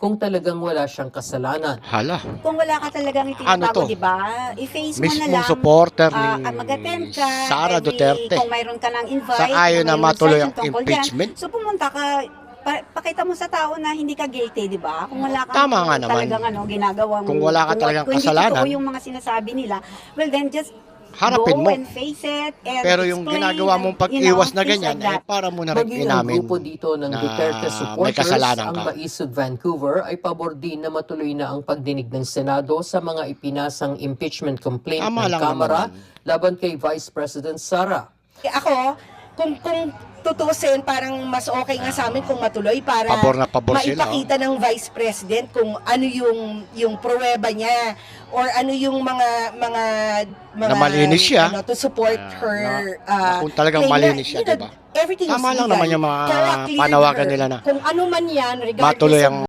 kung talagang wala siyang kasalanan. Hala, Kung wala ka talagang Ano to? itinatago, di ba? I-face mo na mismong lang. supporter ni Mag-attempt ka Sara Duterte. kung mayroon ka ng invite, Sa ayaw na may matuloy session ang tungkol impeachment. dyan. So pumunta ka, pakita mo sa tao na hindi ka guilty, di ba? Kung wala ka Tama nga naman. talagang ginagawang, Kung wala ka talagang kung kasalanan, hindi totoo yung mga sinasabi nila, well then just harapin go mo. and face it and Pero yung explain ginagawa mong and, pag-iwas na things ganyan, like that. para mo na rin Maging ang inamin grupo dito ng na Duterte may supporters, kasalanan ang ka. Maisog Vancouver ay pabor din na matuloy na ang pagdinig ng Senado sa mga ipinasang impeachment complaint Tama ng lang Kamara naman laban kay Vice President Sara. Ako, kung tutusin, parang mas okay nga sa amin kung matuloy para Pabor na pabor sila, maipakita ng Vice President kung ano yung pruweba niya or ano yung mga Na malinis siya. to support her kung talagang claim na, malinis siya, you know, diba? everything Tama is lang legal. naman yung mga Kaya clear panawagan her. nila na Kung ano man yan, regardless matuloy of ang